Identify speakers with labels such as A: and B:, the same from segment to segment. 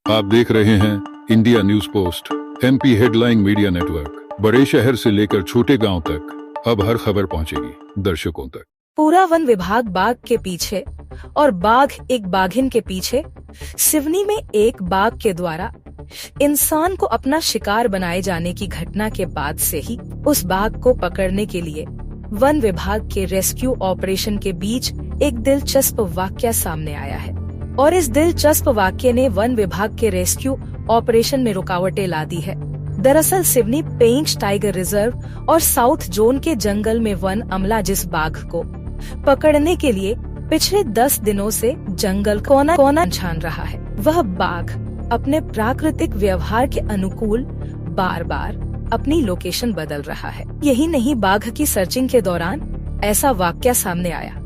A: आप देख रहे हैं India news post MP headline media network. बड़े शहर से लेकर छोटे गांव तक अब हर खबर पहुंचेगी दर्शकों तक।
B: पूरा वन विभाग बाघ के पीछे और बाघ एक बाघिन के पीछे। सिवनी में एक बाघ के द्वारा इंसान को अपना शिकार बनाए जाने की घटना के बाद से ही उस बाघ को पकड़ने के लिए वन विभाग के रेस्क्यू ऑपरेशन के बीच एक दिलचस्प वाकया सामने आया है और इस दिलचस्प वाकये ने वन विभाग के रेस्क्यू ऑपरेशन में रुकावटें ला दी है। दरअसल सिवनी पेंच टाइगर रिजर्व और साउथ जोन के जंगल में वन अमला जिस बाघ को पकड़ने के लिए पिछले 10 दिनों से जंगल कोना कोना छान रहा है, वह बाघ अपने प्राकृतिक व्यवहार के अनुकूल बार बार अपनी लोकेशन बदल रहा है। यही नहीं, बाघ की सर्चिंग के दौरान ऐसा वाकया सामने आया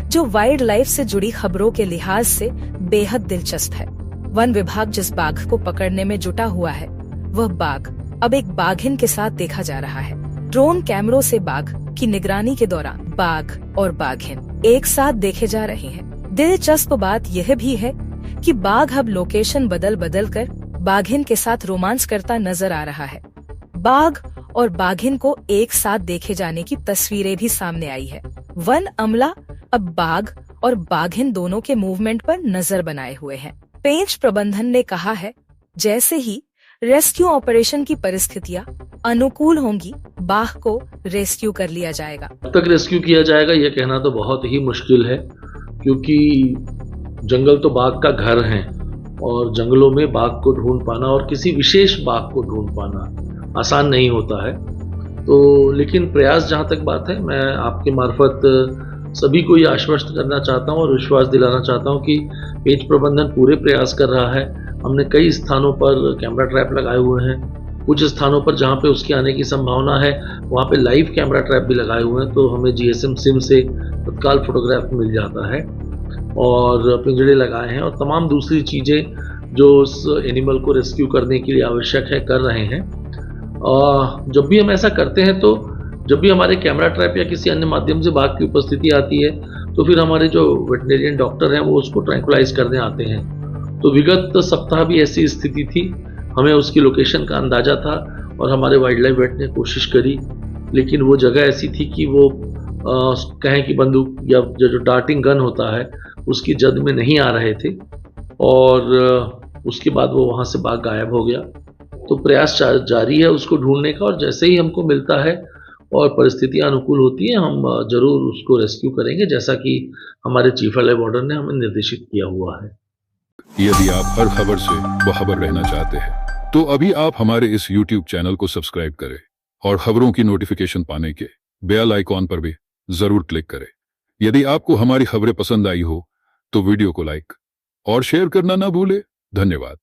B: जो वाइल्ड लाइफ से जुड़ी खबरों के लिहाज से बेहद दिलचस्प है। वन विभाग जिस बाघ को पकड़ने में जुटा हुआ है, वह बाघ अब एक बाघिन के साथ देखा जा रहा है। ड्रोन कैमरों से बाघ की निगरानी के दौरान बाघ और बाघिन एक साथ देखे जा रहे हैं। दिलचस्प बात यह भी है कि बाघ अब लोकेशन बदल बदल कर बाघिन के साथ रोमांस करता नजर आ रहा है। बाघ और बाघिन को एक साथ देखे जाने की तस्वीरें भी सामने आई है। वन अमला अब बाघ और बाघिन दोनों के मूवमेंट पर नजर बनाए हुए हैं। पेंच प्रबंधन ने कहा है, जैसे ही रेस्क्यू ऑपरेशन की परिस्थितियां अनुकूल होंगी, बाघ को रेस्क्यू कर लिया जाएगा।
C: कब तक रेस्क्यू किया जाएगा यह कहना तो बहुत ही मुश्किल है, क्योंकि जंगल तो बाघ का घर है और जंगलों में बाघ को ढूंढ पाना और किसी विशेष बाघ को ढूंढ पाना आसान नहीं होता है। तो लेकिन प्रयास, जहाँ तक बात है, मैं आपके मार्फत सभी को ये आश्वस्त करना चाहता हूँ और विश्वास दिलाना चाहता हूँ कि पेंच प्रबंधन पूरे प्रयास कर रहा है। हमने कई स्थानों पर कैमरा ट्रैप लगाए हुए हैं। कुछ स्थानों पर जहाँ पे उसके आने की संभावना है वहाँ पे लाइव कैमरा ट्रैप भी लगाए हुए हैं, तो हमें जीएसएम सिम से तत्काल फोटोग्राफ मिल जाता है और पिंजड़े लगाए हैं और तमाम दूसरी चीज़ें जो उस एनिमल को रेस्क्यू करने के लिए आवश्यक है कर रहे हैं। जब भी हम ऐसा करते हैं, तो जब भी हमारे कैमरा ट्रैप या किसी अन्य माध्यम से बाघ की उपस्थिति आती है, तो फिर हमारे जो वेटनेरियन डॉक्टर हैं वो उसको ट्रैंकुलाइज करने आते हैं। तो विगत सप्ताह भी ऐसी स्थिति थी, हमें उसकी लोकेशन का अंदाज़ा था और हमारे वाइल्ड लाइफ वेट ने कोशिश करी, लेकिन वो जगह ऐसी थी कि वो कहें कि बंदूक या जो डार्टिंग गन होता है उसकी जद में नहीं आ रहे थे और उसके बाद वो वहाँ से बाघ गायब हो गया। तो प्रयास जारी है उसको ढूंढने का और जैसे ही हमको मिलता है और परिस्थितियां अनुकूल होती हैं, हम जरूर उसको रेस्क्यू करेंगे, जैसा कि हमारे चीफ वाइल्ड लाइफ वार्डन ने हमें निर्देशित किया हुआ है।
A: यदि आप हर खबर से बाखबर रहना चाहते हैं, तो अभी आप हमारे इस YouTube चैनल को सब्सक्राइब करें और खबरों की नोटिफिकेशन पाने के बेल आइकॉन पर भी जरूर क्लिक करें। यदि आपको हमारी खबरें पसंद आई हो तो वीडियो को लाइक और शेयर करना ना भूले। धन्यवाद।